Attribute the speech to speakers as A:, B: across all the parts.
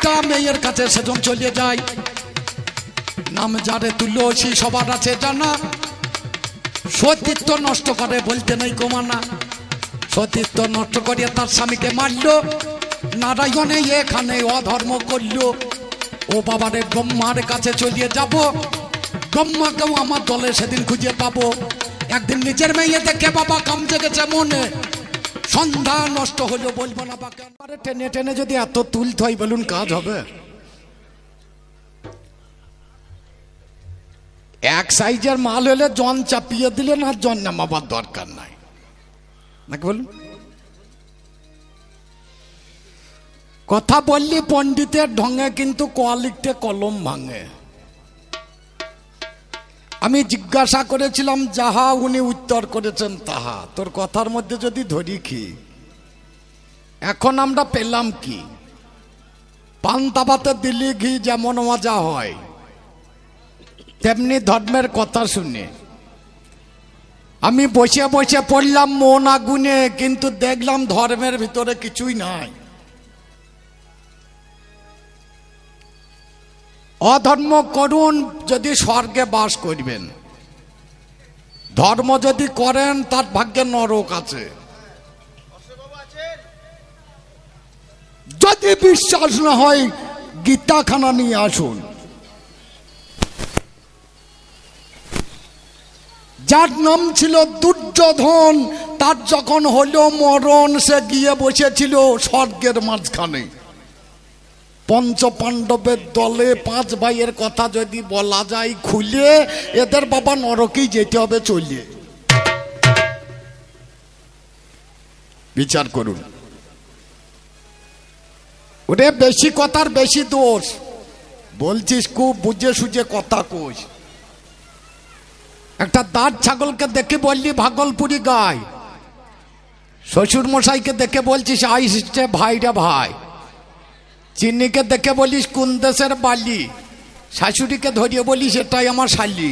A: একটা মেয়ের কাছে সেজন চলে যায়। নাম যারে তুলসী সবার আছে জানা, সতীত্ব নষ্ট করে বলতে নেই কমানা। সতীত্ব নষ্ট করিয়ে তার স্বামীকে মারলো। নারায়ণে এখানে অধর্ম করলো। ও বাবারে ব্রহ্মার কাছে চলিয়ে যাব, ব্রহ্মাকেও আমার দলে সেদিন খুঁজে পাবো। একদিন নিজের মেয়ে দেখে বাবা কাম জেগেছে মনে, সন্ধ্যা নষ্ট হলো বলবো না বাকে। টেনে টেনে যদি এত তুলতে হয় বলুন কাজ হবে? এক সাইজের মাল হলে জন চাপিয়ে দিলে না, জন নামাবার দরকার নাই নাকি বলুন? কথা বললি পণ্ডিতের ঢঙে, কিন্তু ক লিখতে কলম ভাঙে। আমি জিজ্ঞাসা করেছিলাম যাহা, উনি উত্তর করেছেন তাহা। তোর কথার মধ্যে যদি ধরি কি, এখন আমরা পেলাম কি? পান্তাভাতে দিল্লি ঘি যেমন মজা হয়, তেমনি ধর্মের কথা শুনে আমি বসে বসে পড়লাম মন আগুনে, কিন্তু দেখলাম ধর্মের ভিতরে কিছুই নাই। অধর্ম করুন যদি স্বর্গে বাস করবেন, ধর্ম যদি করেন তার ভাগ্যে নরক আছে। যদি বিশ্বাস না হয় গীতাখানা নিয়ে আসুন। যার নাম ছিল দুর্যোধন, তার যখন হলো মরণ, সে গিয়ে বসেছিল স্বর্গের মাঝখানে। পঞ্চ পাণ্ডবের দলে 5 ভাইয়ের কথা যদি বলা যায় খুলে, এদের বাবা নরকেই যেতে হবে চলিয়ে। বিচার করুন। ওরে বেশি কথার বেশি দোষ, বলছিস খুব বুঝে সুঝে কথা কোষ। একটা দাঁত ছাগলকে দেখে বললি ভাগলপুরি গায়, শ্বশুর মশাইকে দেখে বলছিস আইসে ভাইরা ভাই, চিন্নিকে দেখে বলিস কোন দেশের বালি, শাশুড়িকে ধরিয়ে বলিস এটাই আমার শালি,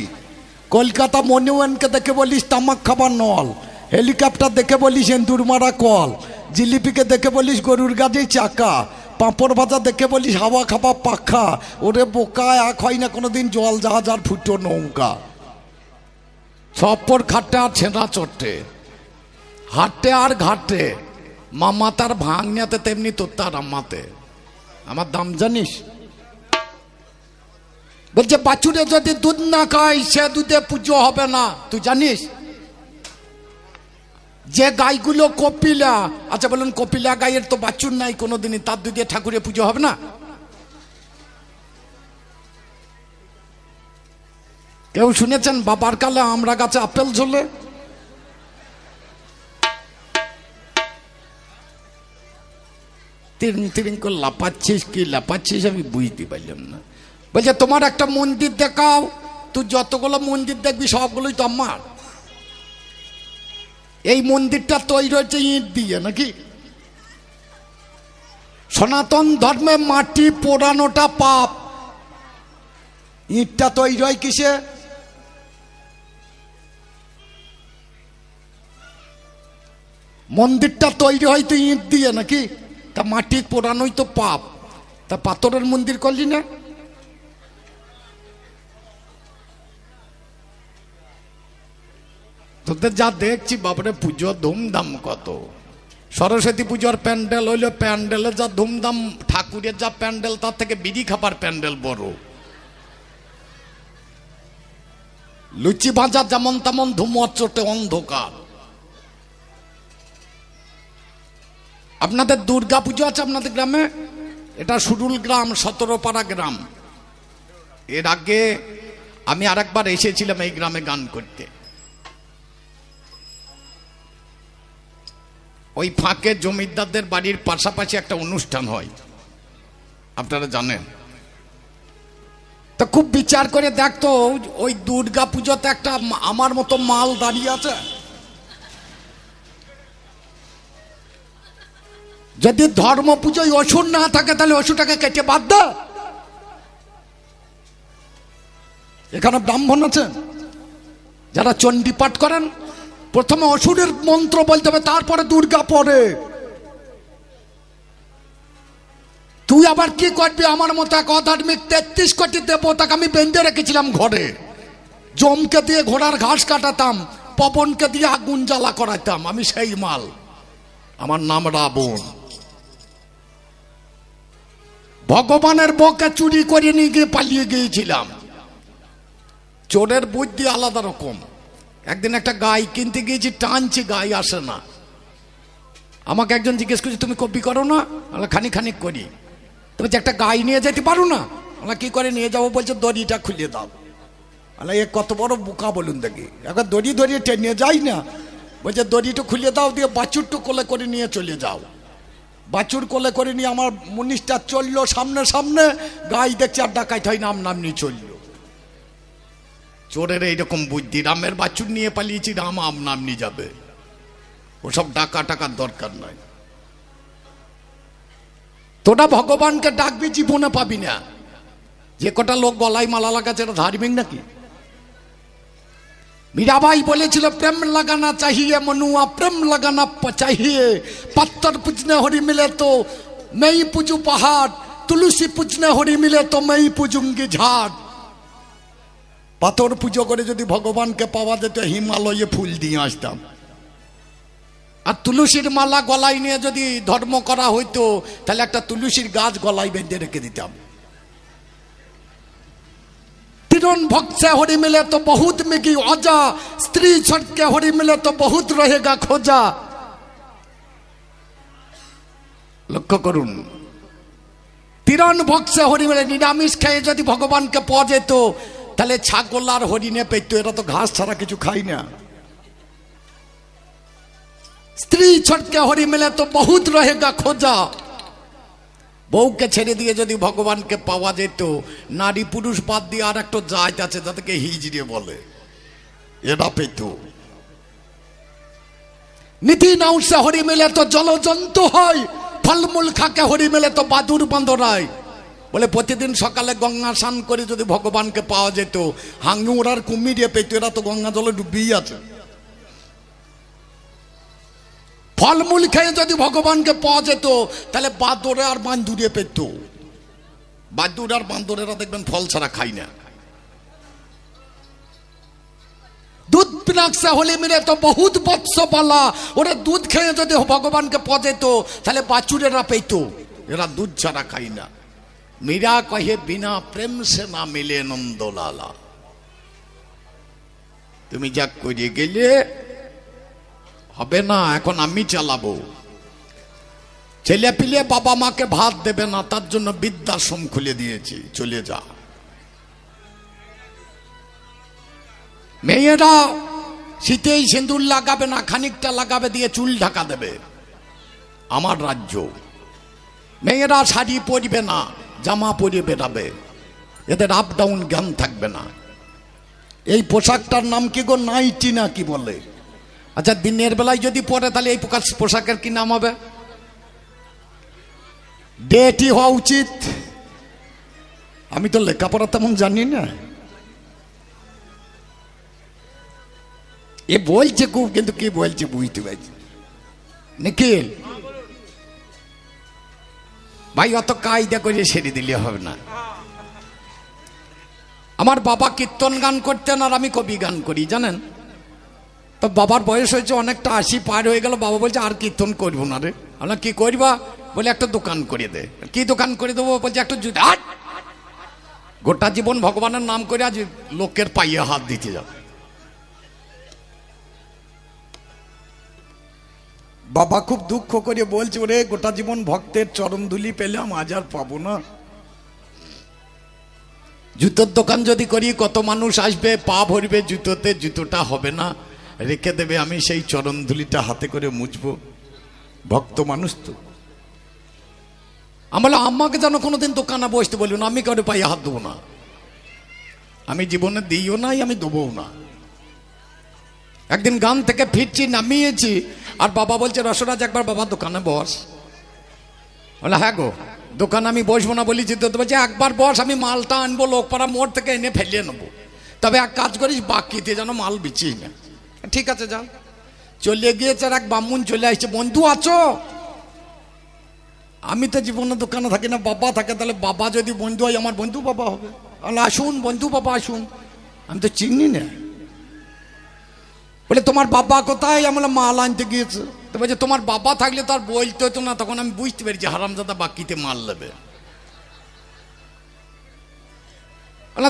A: কলকাতা মনিউয়ানকে দেখে বলিস তামাক খাবার নল, হেলিকপ্টার দেখে বলিস এন্দুর মারা কল, জিলিপিকে দেখে বলিস গরুর গাড়ি চাকা, পাঁপড় ভাজা দেখে বলিস হাওয়া খাবা পাখা। ওরে বোকা, এক হয় না কোনোদিন জল জাহাজ আর ফুটো নৌকা। সপর খাটে আর ছেঁড়া চটে, হাটে আর ঘাটে, মামা তার ভাঙনাতে তেমনি তোর তার আম্মাতে। আমার দাম জানিস? বলছে বাছুরে যদি দুধ না খায় সে দুধে পুজো হবে না, তুই জানিস? যে গাইগুলো কপিলা, আচ্ছা বলুন কপিলা গাইয়ের তো বাছুর নাই কোনোদিনই, তার দুধে ঠাকুরের পুজো হবে না? কেউ শুনেছেন বাবার কালে আমরা গাছে আপেল ঝোলে? তিরিং তিরিং করে লাপাচ্ছিস, কি লাপাচ্ছিস আমি বুঝতে পারলাম না। বলছে তোমার একটা মন্দির দেখাও। তুই যতগুলো মন্দির দেখবি সবগুলোই তো আমার। এই মন্দিরটা তৈরি হয়েছে ইট দিয়ে নাকি? সনাতন ধর্মে মাটি পোড়ানোটা পাপ, ইটটা তৈরি হয় কিসে? মন্দিরটা তৈরি হয় তো ইট দিয়ে নাকি? তা মাটি পোড়ানোই তো পাপ, তা পাথরের মন্দির করলি না? তোদের যা দেখছি বাবারে পুজো ধুমধাম কত। সরস্বতী পুজোর প্যান্ডেল হইলো, প্যান্ডেলে যা ধুমধাম, ঠাকুরের যা প্যান্ডেল তার থেকে বিড়ি খাবার প্যান্ডেল বড়। লুচি ভাজা যেমন তেমন ধুমোর চোটে অন্ধকার। আপনাদের দুর্গা পুজো আছে আপনাদের গ্রামে? এটা সুরুল গ্রাম, 17পাড়া গ্রাম। এর আগে আমি আরেকবার এসেছিলাম এই গ্রামে গান করতে। ওই ফাঁকে জমিদারদের বাড়ির পাশাপাশি একটা অনুষ্ঠান হয়, আপনারা জানেন। তা খুব বিচার করে দেখতো, ওই দুর্গা পুজোতে একটা আমার মতো মাল দাঁড়িয়ে আছে। যদি ধর্ম পুজোয় অসুর না থাকে তাহলে অসুরটাকে কেটে বাদ দে। এখানে ব্রাহ্মণ আছে যারা চণ্ডী পাঠ করেন, প্রথমে অসুরের মন্ত্র বলতে হবে, তারপরে দুর্গা পড়ে। তুই আবার কি করবি? আমার মতো এক অধার্মিক 33 কোটি দেবতাকে আমি বেঁধে রেখেছিলাম ঘরে। জমকে দিয়ে ঘোড়ার ঘাস কাটাতাম, পবনকে দিয়ে আগুন জ্বালা করাতাম, আমি সেই মাল। আমার নাম রাবণ। ভগবানের বউকে চুরি করে নিয়ে গিয়ে পালিয়ে গিয়েছিলাম। চোরের বুদ্ধি আলাদা রকম। একদিন একটা গাই কিনতে গিয়েছি, টানছি, গাই আসে না। আমাকে একজন জিজ্ঞেস করছে, তুমি কপি করো না? আমরা খানিক খানিক করি। তুমি যে একটা গাই নিয়ে যেতে পারো না? আমরা কি করে নিয়ে যাবো? বলছে দড়িটা খুলে দাও। আলা এ কত বড় বোকা বলুন দেখি, একবার দড়ি ধরিয়ে টেনে যাই না। বলছে দড়িটা খুলে দাও, দিয়ে বাছুরটা কোলে করে নিয়ে চলে যাও। বাছুর কোলে করে নিয়ে আমার মুনিশটা চললো সামনে সামনে, গাই দেখছে আর ডাকাইত হয় নাম নাম নিয়ে চললো। চোরের এইরকম বুদ্ধি। রামের বাছুর নিয়ে পালিয়েছি, রাম আম নাম নিয়ে যাবে। ওসব ডাকা টাকার দরকার নাই। তোরা ভগবানকে ডাকবি, জীবনে পাবি না। যে কটা লোক গলায় মালা লাগাচ্ছে এটা ধার্মিক নাকি? मीराबाई बोलेছিল प्रेम लगाना चाहिए मनुआ, प्रेम लगाना चाहिए। पत्थर पूजने हरि मिले तो मैं ही पूजू पहाड़, तुलसी पूजने हरि मिले तो मैं ही पूजूंगी झाड़। পাথর পুজো করে যদি ভগবানকে পাওয়া যেত, হিমালয়ে ফুল দিয়ে আসতাম। আর তুলসীর মালা গলায় নিয়ে যদি ধর্ম করা হইতো, তাহলে একটা তুলসীর গাছ গলায় বেঁধে রেখে দিতাম। तीरन भक्त से हरि मिले तो बहुत मिगी औजा, स्त्री छट के हरि मिले तो बहुत रहेगा खोजा। लक्ष्य करुन, तीरन भक्त से हरि मिले, निरामिष खेয়ে যদি ভগবানকে পাওয়া যেত, তাহলে ছাগল আর হরিণে পেত। এরা তো ঘাস ছাড়া কিছু খাই না। স্ত্রী ছটকে হরি মিলে তো বহুত रहेगा खोजा। বউকে ছেড়ে দিয়ে যদি ভগবানকে পাওয়া যেত, নারী পুরুষ বাদ দিয়ে আর একটা জাত আছে যাদেরকে হিজড়ে বলে, এরা পেত। নীতি নাউসে হরি মিলে তো জলজন্তু হয়, ফলমূল খাকে হরি মিলে তো বাদুর বান্দরায়। বলে প্রতিদিন সকালে গঙ্গা স্নান করে যদি ভগবানকে পাওয়া যেত, হাঙ্গুর আর কুমিরে পেত। এরা তো গঙ্গা জলে ডুবিয়ে আছে। ফলমূল খেয়ে যদি ভগবানকে পাওয়া যেত, তাহলে বাদরে আর বান্দুরে পেত। বাদুর আর বান্দরেরা দেখবেন ফল ছাড়া খাই না। দুধ পিনাকসে হলে মিলে তো বহুত বৎস পালা। ওরা দুধ খেয়ে যদি ভগবানকে পাওয়া যেত, তাহলে বাছুরেরা পেত। এরা দুধ ছাড়া খাই না। মীরা কহে বিনা প্রেম সে না মিলে নন্দলালা। তুমি যা করে গেলে হবে না, এখন আমি চালাবো। ছেলে পিলে বাবা মাকে ভাত দেবে না, তার জন্য বৃদ্ধাশ্রম খুলে দিয়েছি, চলে যা। মেয়েরা শীতেই সিঁদুর লাগাবে না, খানিকটা লাগাবে, দিয়ে চুল ঢাকা দেবে। আমার রাজ্য। মেয়েরা শাড়ি পরবে না, জামা পরে বেরাবে। এদের আপ ডাউন জ্ঞান থাকবে না। এই পোশাকটার নাম কি গো? নাইটি না কি বলে? আচ্ছা, দিনের বেলায় যদি পরে, তাহলে এই পোশাকের কি নাম হবে? ডেটি হওয়া উচিত। আমি তো লেখাপড়া তেমন জানি না। এ বলছে খুব, কিন্তু কি বলছে বুঝতে পারছি। নিখিল ভাই, অত কায়দা করে সেরে দিলে হবে না। আমার বাবা কীর্তন গান করতেন, আর আমি কবি গান করি, জানেন তো। বাবার বয়স হয়েছে অনেকটা, 80 পার হয়ে গেল। বাবা বলছে আর কীর্তন করবো না রে। আমরা কি করবা? বলে একটা দোকান করে দে। কি দোকান করে দেবো? বলছে একটা জুতা। গোটা জীবন ভগবানের নাম করে আজ লোকের পাইয়ে হাত দিতে যাবে। বাবা খুব দুঃখ করে বলছে, ওরে গোটা জীবন ভক্তের চরণ ধুলি পেলাম, আজ আর পাবো না। জুতোর দোকান যদি করি, কত মানুষ আসবে, পা ভরবে জুতোতে, জুতোটা হবে না, রেখে দেবে। আমি সেই চরণ ধুলিটা হাতে করে মুছবো। ভক্ত মানুষ তো। আমরা আমাকে যেন কোনোদিন দোকানে বসতে বলবো না, আমি কারো পায়ে হাত দেবো না। আমি জীবনে দিইও নাই, আমি দেবও না। একদিন গান থেকে ফিরছি, নামিয়েছি, আর বাবা বলছে, রসরাজ একবার বাবা দোকানে বস। বলে হ্যাঁ গো, দোকানে আমি বসবো না বলি যেতে বলছে, একবার বস, আমি মালটা আনবো লোকপাড়া মোড় থেকে, এনে ফেলিয়ে নেবো। তবে এক কাজ করিস, বাকিতে যেন মাল বিচিস না। ঠিক আছে যাও। চলে গিয়েছে, আর এক ব্রাহ্মণ চলে আসছে। বন্ধু আছো? আমি তো জীবনে দোকানে থাকি না, বাবা থাকে, তাহলে বাবা যদি বন্ধু হয় আমার বন্ধু বাবা হবে। আসুন বন্ধু বাবা আসুন, আমি তো চিনি না। বলে তোমার বাবা কোথায়? আমরা মাল আনতে গিয়েছে। তো বলছে তোমার বাবা থাকলে তো আর বলতে হতো না। তখন আমি বুঝতে পেরেছি হারামজাদা বাকিতে মাল নেবে।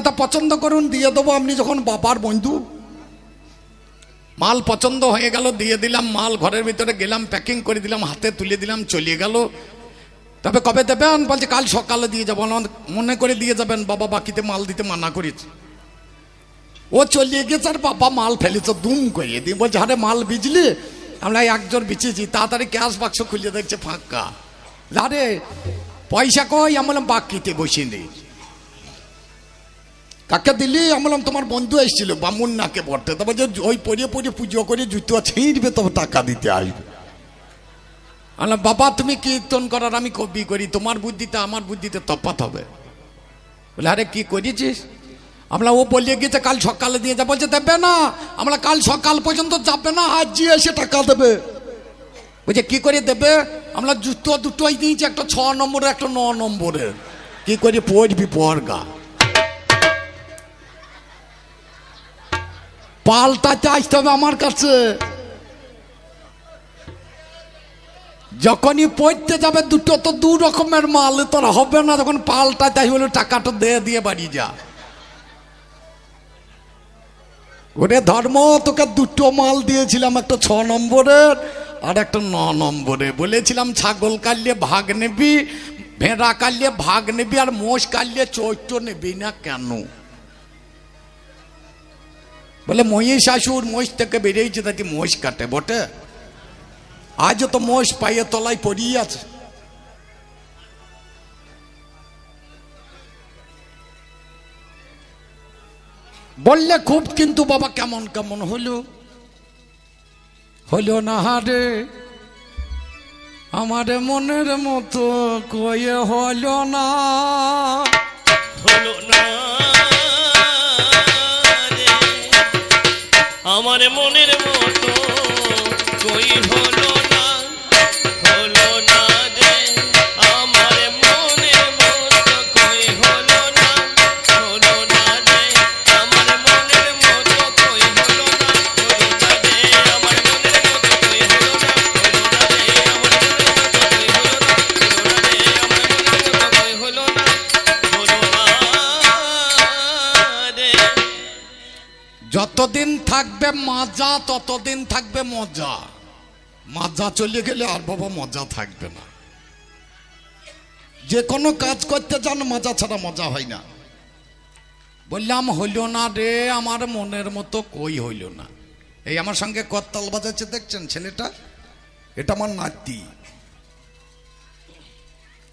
A: তা পছন্দ করুন, দিয়ে দেবো, আপনি যখন বাবার বন্ধু। মাল পছন্দ হয়ে গেল, দিয়ে দিলাম মাল, ঘরের ভিতরে গেলাম, প্যাকিং করে দিলাম, হাতে তুলে দিলাম, চলে গেল। তবে কবে দেবেন? বলছে কাল সকালে দিয়ে যাবো। মনে করে দিয়ে যাবেন, বাবা বাকিতে মাল দিতে মানা করেছে। ও চলিয়ে গেছে আর বাবা মাল ফেলেছে দুম করে দিয়ে। বলছে আরে মাল বিজলি? আমরা একজোর বিচেছি। তাড়াতাড়ি ক্যাশ বাক্স খুলে দেখছে ফাঁকা। আরে পয়সা কই? আমরা বাকিতে বসিয়ে দিই। কাকে দিলি? আমলাম তোমার বন্ধু এসেছিল বামুন নাকে পড়তে। তবে যে ওই পড়িয়ে পড়িয়ে পুজো করে জুতো ছিঁড়বে, তবে টাকা দিতে আসবে। আলাম বাবা তুমি কীর্তন করার, আমি কবি করি, তোমার বুদ্ধিতে আমার বুদ্ধিতে তফাৎ হবে। বলে আরে কি করেছিস? আমরা ও বলিয়ে গিয়েছে কাল সকালে দিয়ে যাবো। বলছে দেবে না, আমরা কাল সকাল পর্যন্ত যাবে না, আজ যে এসে টাকা দেবে। বলছে কি করে দেবে? আমরা জুতো দুটোই দিয়েছি, একটা 6 নম্বরের একটা 9 নম্বরের। কি করে পড়বি পড়গা? পাল্টাতে আসতে হবে আমার কাছে। যখনই পড়তে যাবে দুটো তো 2 রকমের মাল, তোর হবে না। যখন পাল্টাতে আসবে বলে টাকাটা দিয়ে বাড়ি যা। ওরে ধর্ম, তোকে 2টো মাল দিয়েছিলাম, একটা 6 নম্বরের আর একটা 9 নম্বরে। বলেছিলাম ছাগল কাটলে ভাগ নেবি, ভেড়া কাটলে ভাগ নেবি, আর মোষ কাটলে চৈত্র নেবি না কেন? বলে মহিষাসুর মোষ থেকে বেরিয়েছে, তাই মোষ কাটে বটে। আজও তো মোষ পায়ে তলায় পড়িয়ে আছে। বললে খুব, কিন্তু বাবা কেমন কেমন হলো। হলো না হারে আমার মনের মতো কয়ে, হলো না,
B: হলো না আমার মনের মতো কই, হলো না, হলো না রে আমার মনের মতো কই, হলো না, হলো না রে আমার মনের মতো কই, হলো না, হলো না রে আমার মনের মতো কই, হলো না, হলো না রে আমার মনের মতো কই, হলো না, হলো না রে আমার মনের মতো কই, হলো না, হলো না রে।
A: যতদিন থাকবে মাজা ততদিন থাকবে মজা। মাজা চলে গেলে আর বাবা মজা থাকবে না। যে কোনো কাজ করতে যান মজা ছাড়া মজা হয় না। বললাম হইল না রে আমার মনের মতো কই হইল না। এই আমার সঙ্গে করতাল বাজাচ্ছে দেখছেন ছেলেটা, এটা আমার নাতি।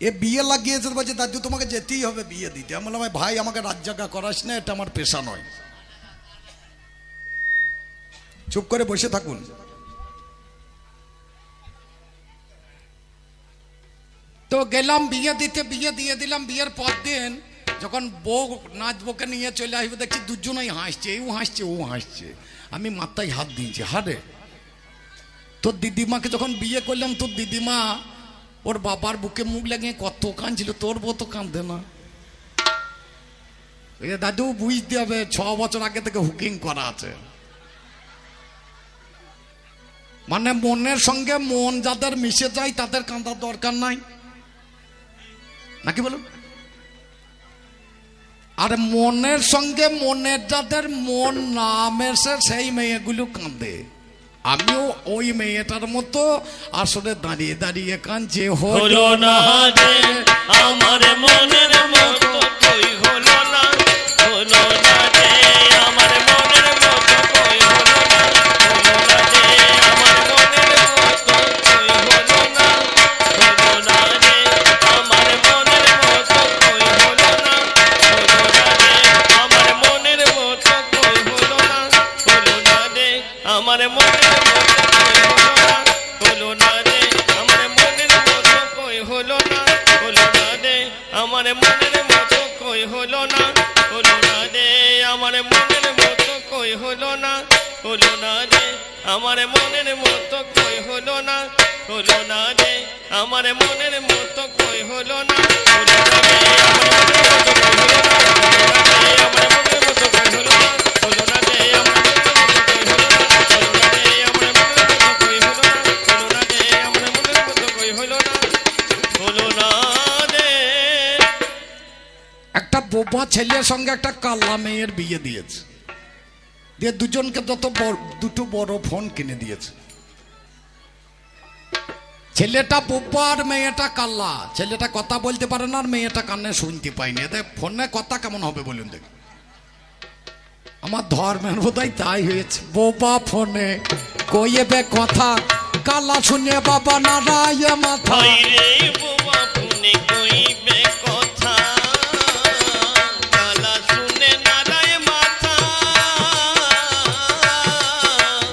A: এ বিয়ে লাগিয়েছে, বলছে দাদু তোমাকে যেতেই হবে বিয়ে দিতে। আমি বললাম ভাই আমাকে রাত জাগা করাস না, এটা আমার পেশা নয়, চুপ করে বসে থাকুন। তো গেলাম বিয়ে দিতে, বিয়ে দিয়ে দিলাম। বিয়ের পর দিন যখন বউ নাচবকে নিয়ে চলে আসবে, দেখছি দুজনেই হাসছে, এও হাসছে ও হাসছে। আমি মাথায় হাত দিয়েছি, হারে তোর দিদিমাকে যখন বিয়ে করলাম, তোর দিদিমা ওর বাবার বুকে মুখ লাগিয়ে কত কাঁদছিল, তোর বউ তো কাঁদে না। দাদু বুঝতে হবে 6 বছর আগে থেকে হুকিং করা আছে। মানে মনের সঙ্গে মন যাদের মিশে যায় তাদের কাঁদার দরকার নাই, নাকি বলুন? আর মনের সঙ্গে মনের যাদের মন না মেশে সেই মেয়েগুলো কাঁদে। আমিও ওই মেয়েটার মতো আসলে দাঁড়িয়ে দাঁড়িয়ে কাঁদছে, হলো না রে
B: আমার মনের মতো কই, হলো না, হলো না রে আমার মনের মতো কই, হলো না, হলো না রে আমার মনের মতো কই, হলো না, হলো না রে আমার মনের মতো কই, হলো না, হলো না রে আমার মনের মতো কই, হলো না, হলো না রে আমার মনের হলো না রে আমার মনের মতো কই, হলো না, হলো না রে আমার মনের মতো কই, হলো না, হলো না রে আমার মনের মতো কই, হলো না, হলো না রে আমার মনের মতো কই, হলো না, হলো না রে আমার মনের মতো কই হলো না হলো না রে আমার মনের মতো কই হলো না আমার মনের মতো কই হলো না হলো না রে আমার মনের মতো কই হলো না হলো না রে আমার মনের মতো কই হলো না হলো না রে।
A: একটা বোবা ছেলের সঙ্গে একটা কাল্লা মেয়ের বিয়ে দিয়েছে, দিয়ে দুজনকে দুটো বড় ফোন কিনে দিয়েছে। ছেলেটা বোবা আর মেয়েটা কাল্লা, ছেলেটা কথা বলতে পারে না আর মেয়েটা কানে শুনতে পায়নি। এদের ফোনে কথা কেমন হবে বলুন দেখি? আমার ধর্মের বোধহয় তাই হয়েছে। বোবা ফোনে কইবে কথা, কালা শুনে বাবা নাড়ায় মাথা।
B: রে বোবা ফোনে কইবে কথা, কালা শুনে নাড়ায় মাথা।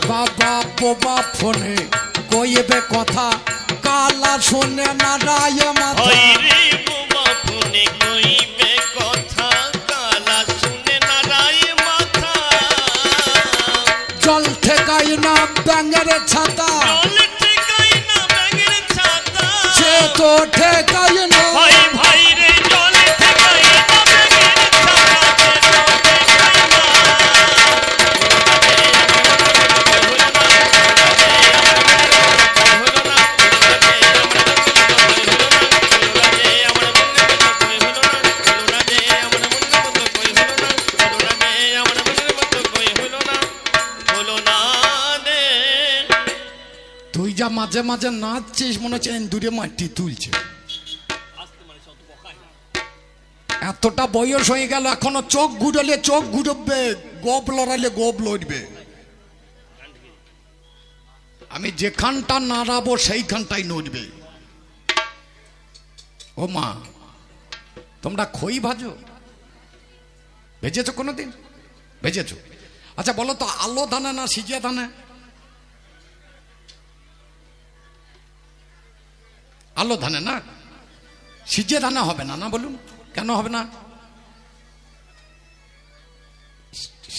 A: বাবা বোবা ফোনে কইবে কথা, কালা শুনে নাড়ায় মাথা।
B: রে বোবা ফোনে কইবে কথা, কালা শুনে নাড়ায় মাথা।
A: জল ঠেকাই না ব্যাঙের ছাতা,
B: জল ঠেকাই না ব্যাঙের ছাতা।
A: সে তো ঠেকাই না।
B: ভাই ভাই রে জল ঠেকাই না ব্যাঙের ছাতা, সে তো ঠেকাই না।
A: তুই যা মাঝে মাঝে নাচছিস মনে হচ্ছে দূরে মাটি তুলছে। এতটা বয়স হয়ে গেল এখনো চোখ ঘুরলে চোখ ঘুরবে, গোপ লড়াইলে গোপ লড়বে। আমি যেখানটা নাড়াবো সেইখানটাই নড়বে। ও মা, তোমরা খই ভাজো? ভেজেছো কোনোদিন? ভেজেছো? আচ্ছা বলো তো, আলো ধানে না সিজিয়া ধানে? আলো ধানে না, সিজে ধানে হবে না। না বলুন কেন হবে না?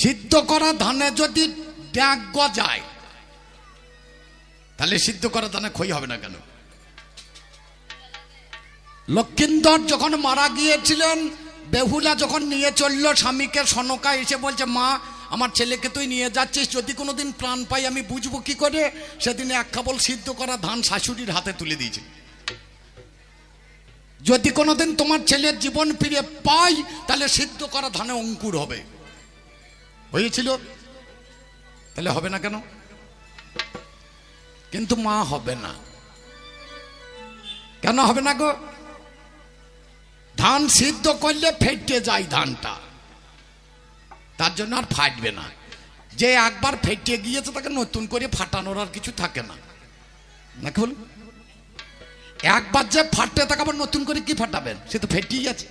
A: সিদ্ধ করা ধানে যদি ড্যাগ গজায় তাহলে সিদ্ধ করা ধানে খই হবে না কেন? লক্ষিন্দর যখন মারা গিয়েছিলেন, বেহুলা যখন নিয়ে চলল স্বামীকে, সনকা এসে বলছে, মা আমার ছেলেকে তুই নিয়ে যাচ্ছিস, যদি কোনোদিন প্রাণ পাই আমি বুঝবো কি করে। সেদিনে এক কাবল সিদ্ধ করা ধান শাশুড়ির হাতে তুলে দিয়েছে। যদি কোনোদিন তোমার ছেলের জীবন ফিরে পাই তাহলে সিদ্ধ করা ধানে অঙ্কুর হবে। হয়েছিল? তাহলে হবে না কেন? কিন্তু মা হবে না। কেন হবে না গো? ধান সিদ্ধ করলে ফেটে যায় ধানটা, তার জন্য আর ফাটবে না। যে একবার ফেটে গিয়েছে তাকে নতুন করে ফাটানোর আর কিছু থাকে না, নাকি বলুন? একবার যে ফাটতে তাকে আবার নতুন করে কি ফাটাবেন? সে তো ফেটেই আছে।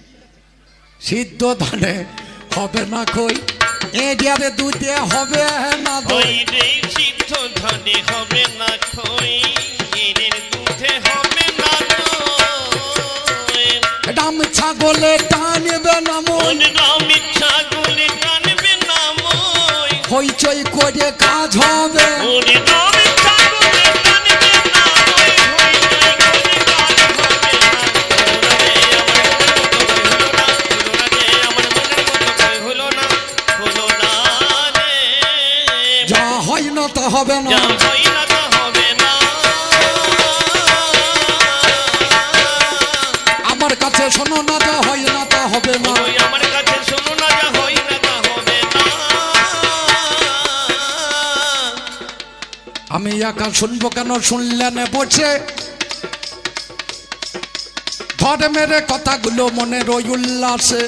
A: সিদ্ধ ধানে হবে না খই, এডিয়ারে দুধে হবে না দই।
B: সিদ্ধ ধানে হবে না খই, এর দুধে হবে না দই।
A: রাম ছাগলে টানবে না মন,
B: রাম ছাগলে টানবে না মই।
A: হইচই করে কাজ হবে।
B: রাম ছাগলে টানবে না মই, হইচই করে কাজ হবে না। আমার মনের মতো কই হলো না হলো না রে।
A: যা হয় না তা হবে না,
B: যা হয় না তা হবে না।
A: আমার কাছে শোনো না, যা হয় না তা হবে না।
B: ওই আমার কাছে শোনো না, যা হয় না তা হবে না।
A: আমি একা শুনবো কেন? শুনলেন বসে ধর্মের কথাগুলো মনে রই উল্লাসে।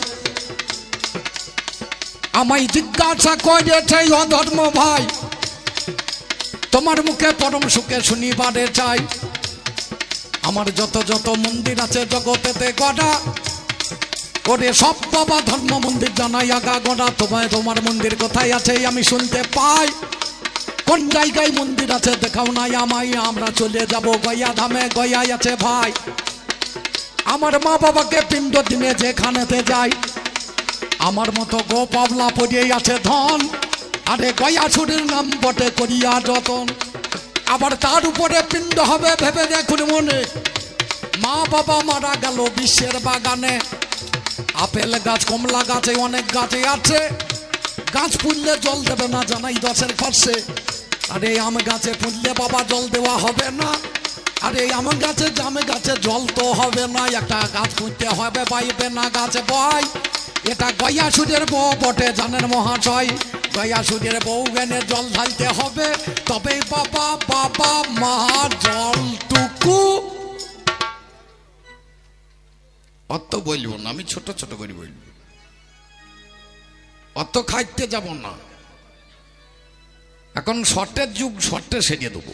A: আমায় জিজ্ঞাসা করেছে অধর্ম ভাই, তোমার মুখে পরম সুখে শুনিবারে চাই। আমার যত যত মন্দির আছে জগতেতে গড়া, ওরে সব বাবা ধর্ম মন্দির জানাই আগা গড়া। তোমার মন্দির কোথায় আছে আমি শুনতে পাই। কোন জায়গায় মন্দির আছে দেখাও নাই আমায়, আমরা চলে যাব গয়া ধামে। গয়ায় আছে ভাই আমার মা বাবাকে পিণ্ড দিনে যেখানেতে যাই। আমার মতো গো পাবলা পড়িয়ে আছে ধন, আরে গয়াসুরের নাম বটে করিয়া যতন। আবার তার উপরে পিণ্ড হবে ভেবে দেখুন মনে, মা বাবা মারা গেল বিশ্বের বাগানে, আপেল গাছ কমলা গাছে অনেক গাছে আছে, গাছ পুড়লে জল দেবে না জানাই 10-এর পাশে। আরে আম গাছে পুড়লে বাবা জল দেওয়া হবে না, আরে আম গাছে জামে গাছে জল তো হবে না, একটা গাছ পুঁততে হবে বাইবে না গাছে বয়। এটা গয়াসুরের বউ বটে জানেন মহাশয়, গয়াসুরের বউ এনে জল ঢালতে হবে, তবেই বাবা বাবা মা জলটুকু। অত বলবো না, আমি ছোট ছোট করে বলবো, অত খাইতে যাব না। এখন শর্টের যুগ, শর্টে সেরিয়ে দেবো।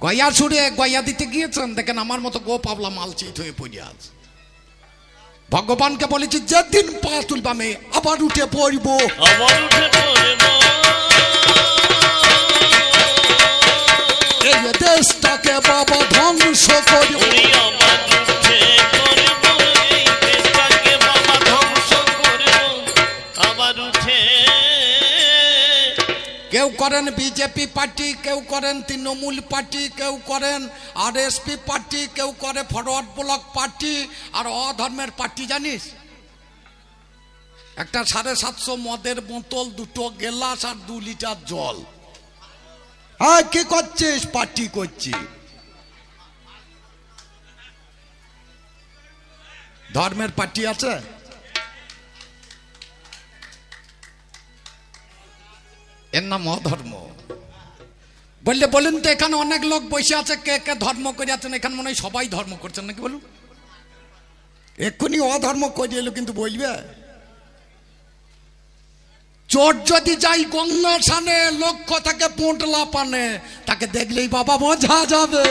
A: গয়া সুরে গয়া দিতে গিয়েছেন, দেখেন আমার মতো গো পাবলা মাল চিত হয়ে পড়ে আছে। ভগবানকে বলেছি যেদিন পা তুলবা আমি আবার উঠে পড়বো, এই দেশটাকে বাবা ধ্বংস করবো। কেউ করেন বিজেপি পার্টি, কেউ করেন তৃণমূল পার্টি, কেউ করেন আরএসপি পার্টি, কেউ করে ফরওয়ার্ড ব্লক পার্টি, আর অধর্মের পার্টি জানিস, একটা 750 মদের বোতল, 2টো গেলাস আর 2 লিটার জল। হ্যাঁ কি করছিস? পার্টি করছি। ধর্মের পার্টি আছে? এর নাম অধর্ম। বললে বলুন তো এখানে অনেক লোক বসে আছে, কে কে ধর্ম করে আছেন? এখানে মনে হয় সবাই ধর্ম করছেন নাকি বলুন? এক্ষুনি অধর্ম করে এলো কিন্তু বলবে। চোর যদি যাই গঙ্গা সানে, লক্ষ্য থাকে পোঁটলা পানে, তাকে দেখলেই বাবা বোঝা যাবে।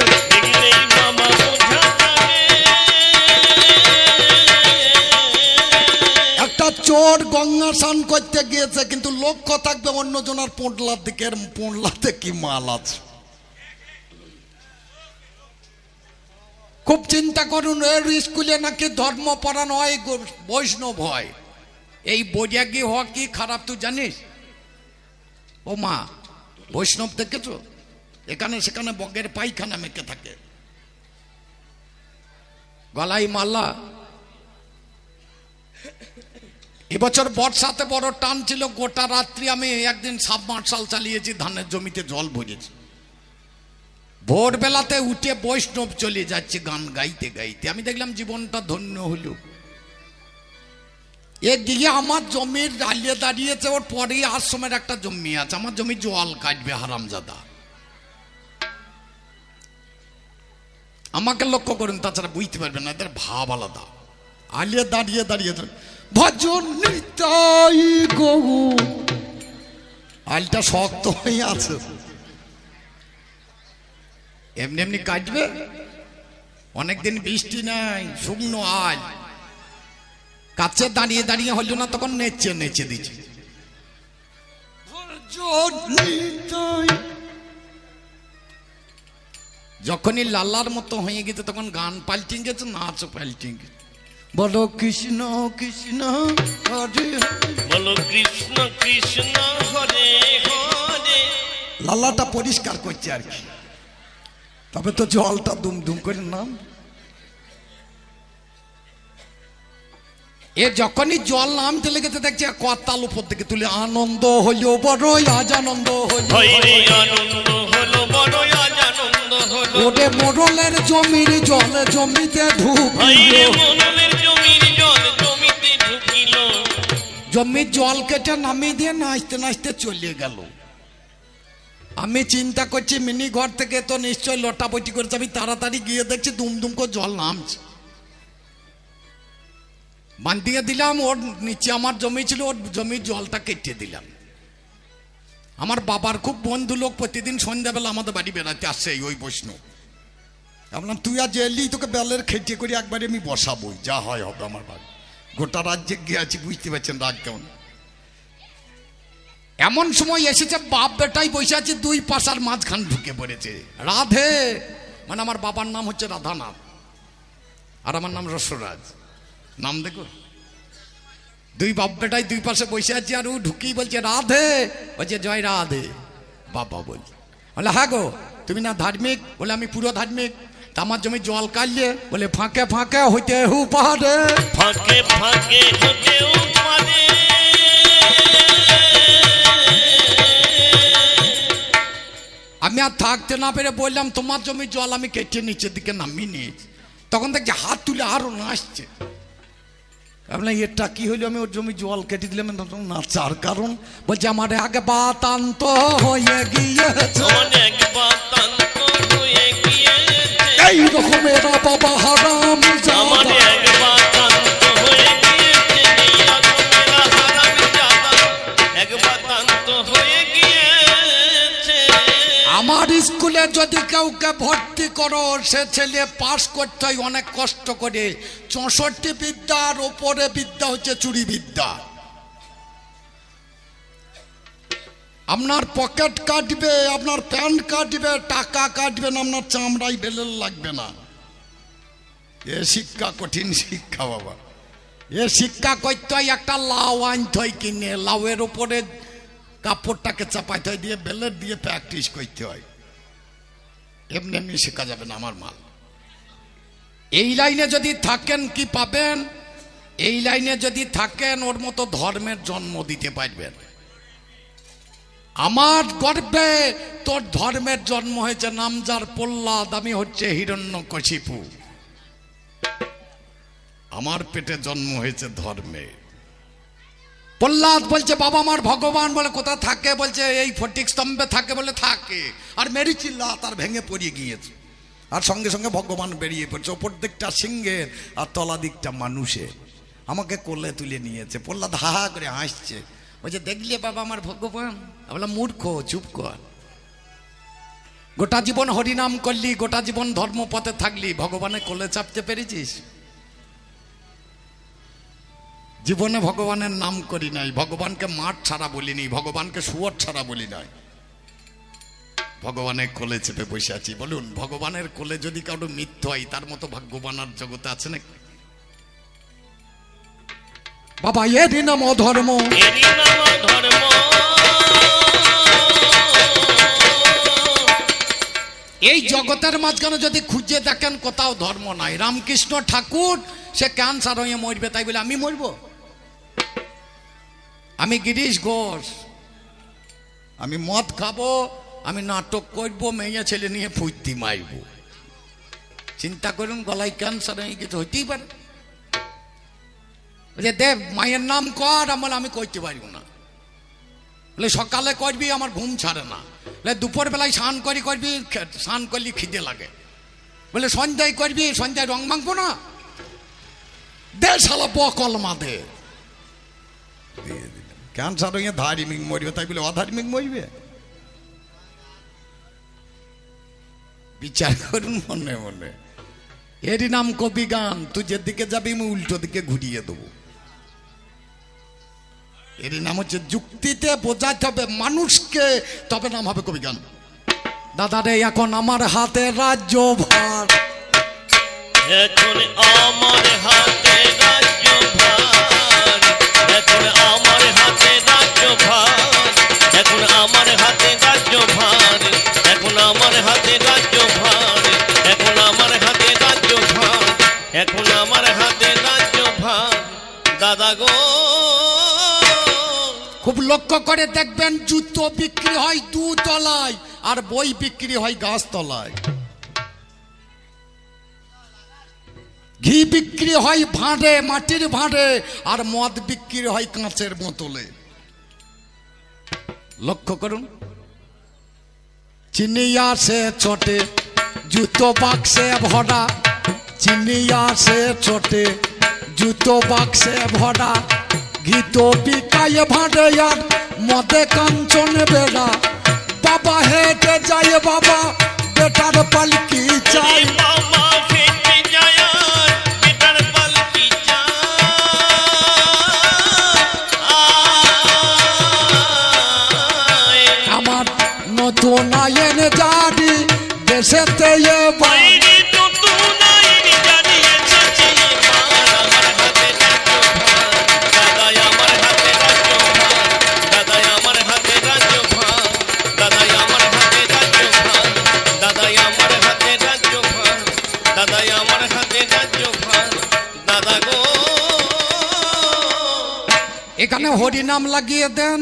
A: একটা চোর গঙ্গা স্নান করতে গিয়েছে, কিন্তু লক্ষ্য থাকবে অন্যজনের পোঁটলার দিকে, পোঁটলাতে কি মাল আছে। খুব চিন্তা করুন, এর স্কুলে নাকি ধর্ম পড়ানো হয়, বৈষ্ণব হয়। এই বৈরাগী হওয়া কি খারাপ তুই জানিস? ও মা, বৈষ্ণব দেখেছো এখানে সেখানে বগের পায়খানা মেখে থাকে, গলায় মালা। এবছর বর্ষাতে বড় টান ছিল, গোটা রাত্রি আমি একদিন সাবমার্শাল চালিয়েছি, ধানের জমিতে জল ভরেছি। ভোরবেলাতে উঠে বৈষ্ণব চলে যাচ্ছে গান গাইতে গাইতে, আমি দেখলাম জীবনটা ধন্য হলো। এদিকে আমার জমির ডালিয়ে দাঁড়িয়েছে, ওর পরেই আশ্রমের একটা জমি আছে, আমার জমি জল কাটবে হারামজাদা। আমাকে লক্ষ্য করুন, তাছাড়া বুঝতে পারবেন না, এদের ভাব আলাদা। আলিয়ে দাঁড়িয়ে দাঁড়িয়ে ভজন নিতাই গৌ, আলটা শক্ত হয়ে আছে, এমনি এমনি কাটবে। অনেকদিন বৃষ্টি নাই, শুকনো আল, কাছে দাঁড়িয়ে দাঁড়িয়ে হলো না, তখন নেচে নেচে দিচ্ছে। যখনই লালার মতো হয়ে গেছে, তখন গান পাল্টিং গেছে, নাচ পাল্টিং গেছে। বলো কৃষ্ণ কৃষ্ণ হরে
B: বলো কৃষ্ণ কৃষ্ণ হরে হরে।
A: লালাটা পরিষ্কার করছে আর কি, তবে তো জলটা দুম দুম করে নাম। এ যখনই জল নামতে লেগেছে দেখছি কতাল উপর থেকে তুলে আনন্দ হইল বড়ই, আজ আনন্দ হইল,
B: আনন্দ হলো বড়ই, আজ আনন্দ হলো।
A: ওরে মোড়লের জমির জল জমিতে ঢুকিল,
B: মোড়লের জমির জল জমিতে ঢুকিল,
A: জমির জল কেটে নামিয়ে দিয়ে নাচতে নাচতে চলে গেল। আমি চিন্তা করছি মিনি ঘর থেকে তো নিশ্চয় লোটা বটি করেছে, আমি তাড়াতাড়ি গিয়ে দেখছি দুম দুম করে জল নামছে। বান্ধিয়ে দিলাম, ওর নিচে আমার জমি ছিল, ওর জমির জলটা কেটে দিলাম। আমার বাবার খুব বন্ধু লোক, প্রতিদিন সন্ধ্যাবেলা আমাদের বাড়ি বেড়াতে আসছে ওই বৈষ্ণব। বললাম তুই আজ এলি, তোকে বেলের খেটে করে একবারে আমি বসাবো, যা হয় হবে। আমার বাড়ি গোটা রাজ্যে গিয়ে আছি, বুঝতে পারছেন রাগ কেমন। এমন সময় এসেছে, বাপ বেটাই বসে আছে, দুই পাশার মাঝখান ঢুকে পড়েছে। রাধে মানে আমার বাবার নাম হচ্ছে রাধানাথ, আর আমার নাম রসরাজ। নাম দেখো, দুই বাপ বেটাই দুই পাশে বসে আছে, আর ও ঢুকেই বলছে রাধে, বলছে জয় রাধে। বাবা বল, বলে হ্যাঁ গো তুমি না ধার্মিক? বলে আমি পুরো ধার্মিক। তা আমার জমি জল কাটলে? বলে ফাঁকে ফাঁকে হইতে পারে,
B: ফাঁকে ফাঁকে হতেও পারে।
A: আমি আর থাকতে না পেরে বললাম তোমার জমি জল আমি কেটে নিচের দিকে নামিয়ে নিয়েছি। তখন দেখছি হাত তুলে আরো নাচছে। আপনার এটা কি হইলো? আমি ওর জমি জল কেটে দিলাম নাচার কারণ। বলছে আমার আগে বাতান্ত হয়ে গিয়েছে এই রকমের বাবা হারাম আমার স্কুলে যদি কাউকে ভর্তি করো সে ছেলে পাস করতে হয় অনেক কষ্ট করে। 64 বিদ্যার ওপরে বিদ্যা হচ্ছে চুরি বিদ্যা। আপনার পকেট কাটবে, আপনার প্যান্ট কাটবে, টাকা কাটবে না, আপনার চামড়াই বেলেল লাগবে না। এ শিক্ষা কঠিন শিক্ষা বাবা। এ শিক্ষা করতে হয় একটা লাউ আনতে হয় কিনে, লাউয়ের ওপরে কাপড়টাকে চাপাইতে হয়, দিয়ে বেলেট দিয়ে প্র্যাকটিস করতে হয়। এমনি এমনি শেখা যাবে না আমার মাল। এই লাইনে যদি থাকেন কি পাবেন? এই লাইনে যদি থাকেন ওর মতো ধর্মের জন্ম দিতে পারবেন। আমার গর্বে তোর ধর্মের জন্ম হয়েছে নামজার প্রহ্লাদ, আমি হচ্ছে হিরণ্যকশিপু। আমার পেটে জন্ম হয়েছে ধর্মে। প্রহ্লাদ বলছে বাবা আমার ভগবান। বলে কোথায় থাকে? বলছে এই ফটিক স্তম্ভে থাকে। বলে থাকে। আর মেরি চিল্লা তার ভেঙে পড়িয়ে গিয়েছে। আর সঙ্গে সঙ্গে ভগবান বেরিয়ে পড়ছে। ওপর দিকটা সিংহের আর তলা দিকটা মানুষের। আমাকে কোলে তুলে নিয়েছে। প্রহ্লাদ হা হা করে হাসছে। বলছে দেখলে বাবা আমার ভগবান? বললাম মূর্খ, চুপ কর। গোটা জীবন হরিনাম করলি, গোটা জীবন ধর্মপথে থাকলি, ভগবানের কোলে চাপতে পেরেছিস? জীবনে ভগবানের নাম করি নাই, ভগবানকে মাঠ ছাড়া বলিনি, ভগবানকে শুয়োর ছাড়া বলি নাই, ভগবানের কোলে চেপে বসে আছি। বলুন ভগবানের কোলে যদি কারো মৃত্যু হয় তার মতো ভাগ্যবান আর জগতে আছে নাকি? বাবা এরই নাম অধর্ম। এই জগতের মাঝখানে যদি খুঁজে দেখেন কোথাও ধর্ম নাই। রামকৃষ্ণ ঠাকুর সে ক্যান্সার হয়ে মরবে তাই বলে আমি মরব? আমি গিরিশ ঘোষ আমি মদ খাবো, আমি নাটক করব, মেয়ে ছেলে নিয়ে ফুর্তি মারব। চিন্তা করুন গলায় ক্যান্সার হয়ে কিছু হইতেই পারে। বলে দেব মায়ের নাম কর, আমি করতে পারব না। বলে সকালে করবি, আমার ঘুম ছাড়ে না। বলে দুপুর বেলায় স্নান করবি, স্নান করলে খিদে লাগে। বলে সন্ধ্যায় করবি, সন্ধ্যায় রং মাখবো না। দে শালা বকল মাদে ক্যান্সার হয়ে ধার্মিক মরবে তাই বলে অধার্মিক মরবে? বিচার করুন মনে মনে। এরই নাম কবি গান। তুই যেদিকে যাবি আমি উল্টো দিকে ঘুরিয়ে দেবো। এরই নাম হচ্ছে যুক্তিতে বোঝাতে হবে মানুষকে, তবে নাম হবে কবি গান। দাদা রে এখন আমার হাতে রাজ্য ভার,
B: এখন আমার হাতে রাজ্য ভার, এখন আমার হাতে রাজ্য ভার, এখন আমার হাতে রাজ্য ভার, এখন আমার হাতে রাজ্য ভার, এখন আমার হাতে রাজ্য ভার, এখন আমার হাতে রাজ্য ভার। দাদা গো
A: খুব লক্ষ্য করে দেখবেন জুতো বিক্রি হয় 2 তলায় আর বই বিক্রি হয় গাছ তলায়। ঘি বিক্রি হয় ভাঁড়ে, মাটির ভাঁড়ে, আর মদ বিক্রি হয় কাঁচের বোতলে। লক্ষ্য করুন। চিনি আসে ছোটে জুতো বাক্সে ভরা, চিনি আসে ছোটে জুতো বাক্সে ভরা, ঘি তো বিকায় ভাঁড়ে আর মদে কাঞ্চন বেড়া। বাবা হেঁটে যায় বাবা বেটার পালকি চাই, আমার নতুন আইন জানি দেশেতে বাইরে এখানে হরিনাম লাগিয়ে দেন,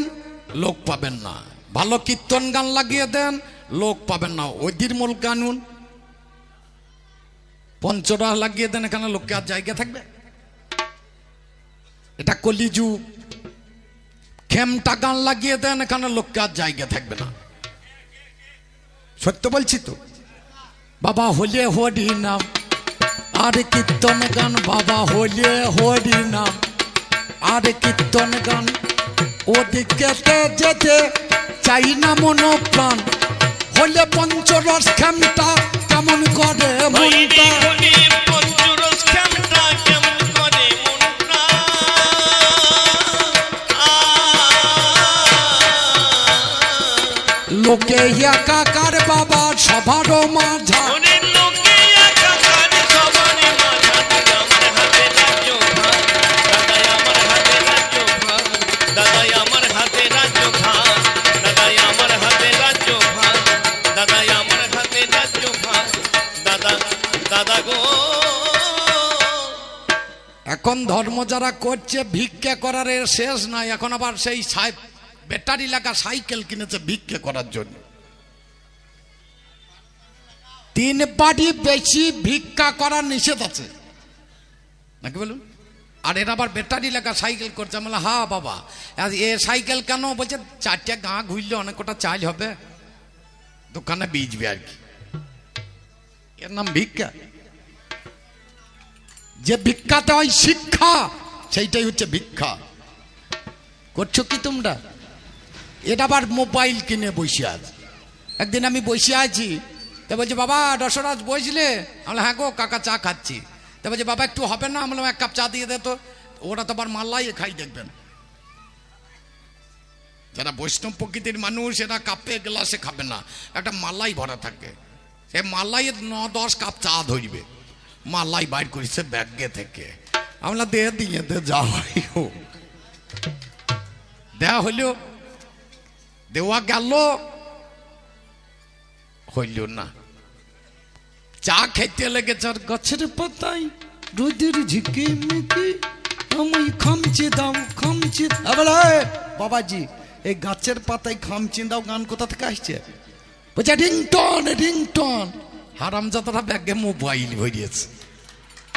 A: লোক পাবেন না। ভালো কীর্তন গান লাগিয়ে দেন, লোক পাবেন না। ঐদিরমূল কানুন পঞ্চরা লাগিয়ে দেন, এখানে লোককে আর জায়গা থাকবে? এটা কলিযুগ। খেমটা গান লাগিয়ে দেন, এখানে লোককে আর জায়গা থাকবে না। সত্য বলছি তো। বাবা হলে হরি নাম আর কীর্তন গান, বাবা হলে হরি নাম আর কীর্তন গান। ওদিকে যেতে চাই না মন প্রাণ, হলে পঞ্চরস খেমটা কেমন করে মনটা। লোকে একাকার বাবা সবার মাঝা, এখন ধর্ম যারা করছে ভিক্ষে করার এর শেষ নাই। এখন আবার সেই ব্যাটারি লাগা সাইকেল কিনেছে ভিক্ষে করার জন্য। 3 বাড়ি বেশি ভিক্ষা করার নিষেধ আছে নাকি বলুন? আর এর আবার ব্যাটারি লাগা সাইকেল করছে। বলে হ্যাঁ বাবা, এ সাইকেল কেন? বলছে 4টা গাঁ ঘুরলে অনেক কটা চাল হবে, দোকানে বেচবে আর কি। এর নাম ভিক্ষা? যে ভিক্ষাতে হয় শিক্ষা, সেইটাই হচ্ছে ভিক্ষা। করছো কি তোমরা? এটা আবার মোবাইল কিনে বসে আছে। একদিন আমি বসে আছি, তা বলছে বাবা দশরাজ বসলে? আমি হ্যাঁ গো কাকা চা খাচ্ছি। তা বলছে বাবা একটু হবে না? আমি 1 কাপ চা দিয়ে দে তো। ওরা তো আবার মালাই খাই, দেখবেন যারা বৈষ্ণব প্রকৃতির মানুষ এরা কাপে গ্লাসে খাবে না, একটা মালাই ভরা থাকে। সে মালাই 9-10 কাপ চা ধরবে। মালাই বাইর করেছে ব্যাগে থেকে। আমরা দিয়ে যা হয় হোক। দেওয়া হইল, দেওয়া গেল, হইল না। চা খেতে লেগেছে আর গাছের পাতায় রোদের ঝিকি মিকি আমি খামচি দাও খামচি। বাবাজি এই গাছের পাতায় খামচি দাও গান কোথা থেকে আসছে? বলছে রিংটন রিংটন। হারামজাদারা ব্যাগে মোবাইল ভরিয়েছে।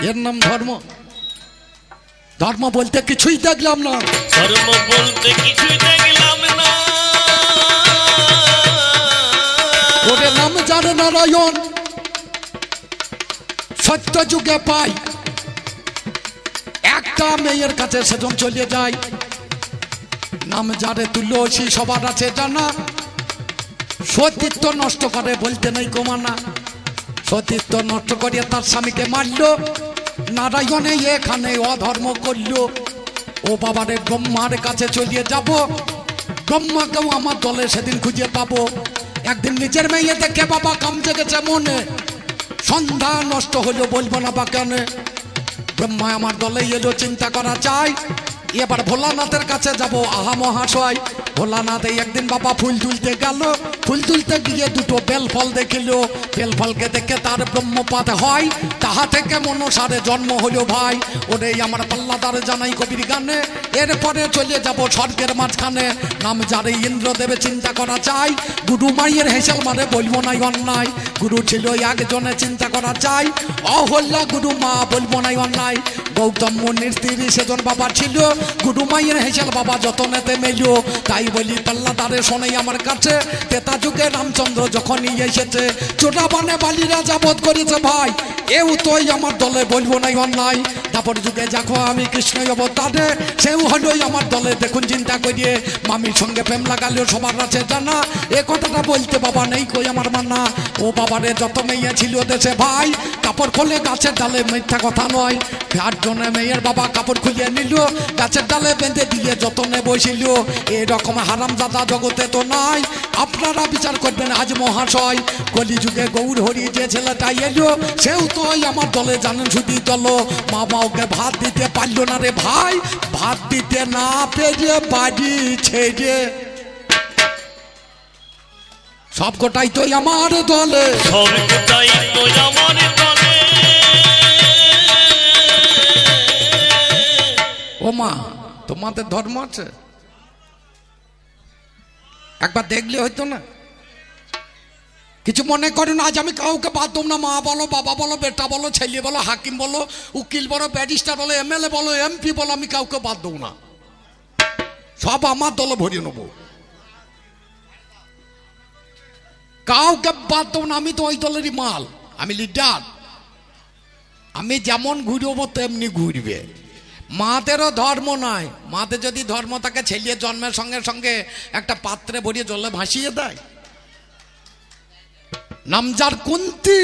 A: এর নাম ধর্ম? ধর্ম বলতে কিছুই দেখলাম না।
B: ধর্ম বলতে কিছুই দেখলাম না।
A: ওরে নাম জানে নারায়ণ সত্য যুগে পাই। একটা মেয়ের কাছে সেজন চলে যায়, নাম যারে তুলসী সবার আছে জানা। সতীত্ব নষ্ট করে বলতে নেই কমানা। সতীত্ব নষ্ট করিয়ে তার স্বামীকে মারল। নারায়ণে এখানে অধর্ম করল। ও বাবারে ব্রহ্মার কাছে চলিয়ে যাব, ব্রহ্মাকেও আমার দলে সেদিন খুঁজে পাবো। একদিন নিজের মেয়ে দেখে বাবা কাম জেগেছে মনে, সন্ধ্যা নষ্ট হলো বলবো না বা কেন। ব্রহ্মা আমার দলে এলো, চিন্তা করা চাই। এবার ভোলানাথের কাছে যাব। আহা মহাশয়, ভোলানাথ একদিন বাবা ফুল তুলতে গেল। ফুল তুলতে গিয়ে 2টো বেল ফল দেখিল। বেল ফলকে দেখে তার ব্রহ্মপাত হয়, তাহা থেকে মনসারে জন্ম হলো ভাই। ওরে আমার পাল্লাদারে জানাই কবির গানে, এরপরে চলে যাব স্বর্গের মাঝখানে। নাম যারে ইন্দ্রদেবে, চিন্তা করা চাই। গুরু মায়ের হেসেল মারে বলবো নাই অন্যায়। গুরু ছিল একজনে, চিন্তা করা চাই। অহল্যা গুরু মা বলবো নাই অন্যায়। গৌতম মুনির স্ত্রী সেজন বাবা ছিল। গুরু মায়ের হেসেল বাবা যতনেতে মেল। তাই বলি পাল্লাদারে শোনাই আমার কাছে, তেতা যুগে রামচন্দ্র যখনই এসেছে, চোটাবানে বালি রাজা বধ করেছে ভাই। এও তোই আমার দলে বলবো নাই অন্যায়। তারপর যুগে দেখো আমি কৃষ্ণ অবতারে, সেও হলোই আমার দলে। দেখুন চিন্তা করিয়ে মামির সঙ্গে প্রেম লাগালেও সবার আছে জানা। এ কথাটা বলতে বাবা নেই কই আমার মানা। ও বাবারে যত মেয়ে ছিল দেশে ভাই, কাপড় খুলে গাছের ডালে, মিথ্যা কথা নয়। 8 জনে মেয়ের বাবা কাপড় খুলিয়ে নিল, গাছের ডালে বেঁধে দিয়ে যতনে বসিল। এরকম হারামজাদা জগতে তো নাই, আপনারা বিচার করবেন আজ মহাশয়। কলিযুগে গৌর হরি যে ছেলেটা এলো, সেও তো আমার দলে, জানেন শুধু দল। মা ওকে ভাত দিতে পারলো না রে ভাই, ভাত দিতে না পেরে বাড়ি ছেড়ে সব গোটাই তো আমার দলে।
B: সবটাই তো আমার দলে।
A: ও মা তোমাদের ধর্ম আছে? একবার দেখলে হইতো না? কিছু মনে করো না, আজ আমি কাউকে বাদ দেব না। মা বলো, বাবা বলো, বেটা বলো, ছেলে বলো, হাকিম বলো, উকিল বলো, ব্যারিস্টার বলো, এমএলএ বলো, এমপি বলো, আমি কাউকে বাদ দেব না। সব আমার দলে ভরিয়ে নেবো, কাউকে বাদ দেব না। আমি তো ওই দলেরই মাল, আমি লিডার। আমি যেমন ঘুরবো তেমনি ঘুরবে। মাদেরও ধর্ম নয়, মাদের যদি ধর্ম তাকে ছেলে জন্মের সঙ্গে সঙ্গে একটা পাত্রে ভরিয়ে জলে ভাসিয়ে দেয়। নামজার কুন্তি,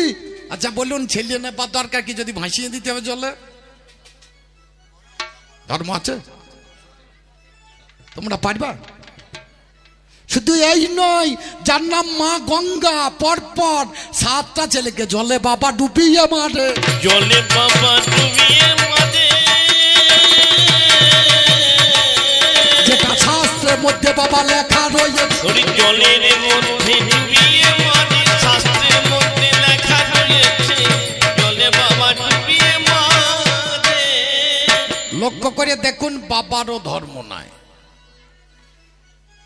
A: আচ্ছা বলুন ছেলে নেবার দরকার কি যদি ভাসিয়ে দিতে হবে জলে? ধর্ম আছে? তোমরা পারবা? শুধু এই নয়, যার নাম মা গঙ্গা পরপর 7টা ছেলেকে জলে বাবা ডুবিয়ে মারে।
B: জলে বাবা ডুবিয়ে মারে,
A: যেটা শাস্ত্রের মধ্যে বাবা লেখা রয়েছে।
B: জলের মধ্যে ডুবিয়ে মারে, শাস্ত্রের মধ্যে লেখা রয়েছে, জলে বাবা ডুবিয়ে মারে।
A: লক্ষ্য করে দেখুন, বাবারও ধর্ম নাই।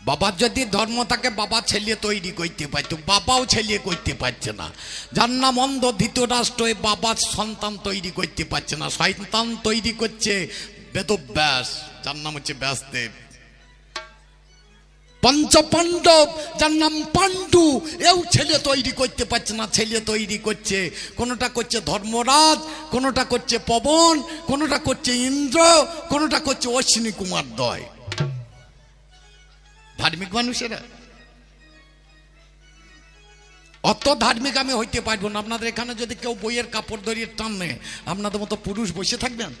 A: বাবার যদি ধর্ম থাকে বাবা ছেলে তৈরি করতে পারতো, বাবাও ছেলে করতে পারছে না। যার নাম অন্ধ ধৃতরাষ্ট্র, বাবার সন্তান তৈরি করতে পারছে না, সন্তান তৈরি করছে বেদব্যাস, যার নাম হচ্ছে ব্যাসদেব। পঞ্চপাণ্ডব, যার নাম পাণ্ডু, এও ছেলে তৈরি করতে পারছে না, ছেলে তৈরি করছে। কোনোটা করছে ধর্মরাজ, কোনোটা করছে পবন, কোনোটা করছে ইন্দ্র, কোনোটা করছে অশ্বিনী কুমার দয়। ধার্মিক মানুষেরা অত ধার্মিক আমি হইতে পারবো না। আপনাদের এখানে যদি কেউ বইয়ের কাপড় ধরিয়ে টানে, আপনাদের মতো পুরুষ বসে থাকবেন?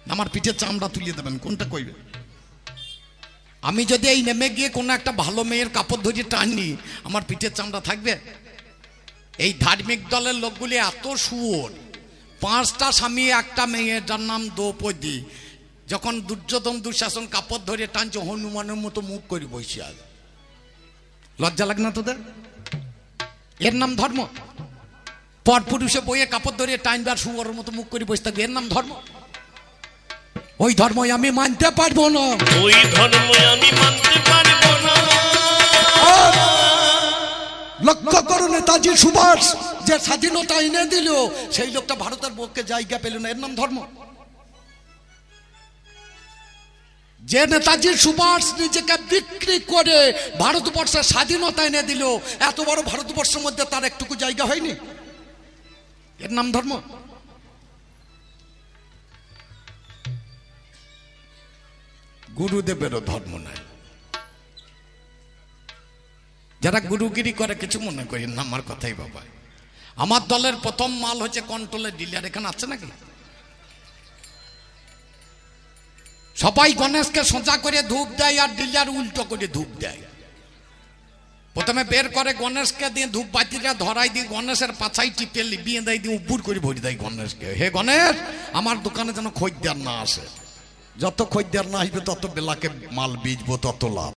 A: আমার পিঠে চামড়া তুলিয়ে দেবেন, কোনটা কইবেন? আমি যদি এই নেমে গিয়ে কোনো একটা ভালো মেয়ের কাপড় ধরিয়ে টানি, আমার পিঠের চামড়া থাকবে? এই ধার্মিক দলের লোকগুলি এত শুয়োর। 5টা স্বামী একটা মেয়ে, যার নাম দ্রৌপদী, যখন দুর্যোধন দুঃশাসন কাপড় ধরে টানছে, হনুমানের মতো মুখ করে বসে আছে। লজ্জা লাগে না তোদের? এর নাম ধর্ম? পর পুরুষে বইয়ে কাপড় ধরে টানবার শুয়োরের মতো মুখ করে বসে থাকবে, এর নাম ধর্ম? ওই ধর্মই আমি মানতে পারবো না,
B: ওই ধর্মই আমি মানতে পারবো না।
A: লক্ষ্য করো, নেতাজি সুভাষ যে স্বাধীনতা এনে দিল, সেই লোকটা ভারতের পক্ষে জায়গা পেল না, এর নাম ধর্ম? যে নেতাজি সুভাষ নিজেকে বিক্রি করে ভারতবর্ষের স্বাধীনতা এনে দিল, এত বড় ভারতবর্ষের মধ্যে তার একটুকু জায়গা হয়নি, এর নাম ধর্ম? গুরুদেবেরও ধর্ম নাই। যারা গুরুগিরি করে কিছু মনে করেন না আমার কথাই বাবা। আমার দলের প্রথম মাল হচ্ছে কন্ট্রোলের ডিলার, এখানে আছে নাকি? সবাই গণেশকে সোজা করে ধূপ দেয়, আর ডিলার উল্টো করে ধূপ দেয়। প্রথমে বের করে গণেশকে, দিয়ে ধূপ বাতিটা ধরাই দিয়ে গণেশের পাছাই টিপে লিবিয়ে দেয়, দিয়ে উপুর করে ভরি দেয় গণেশকে। হে গণেশ, আমার দোকানে যেন খদ্দের না আসে, যত খদ্দের না আসবে তত বেলাকে মাল বেচবো, তত লাভ।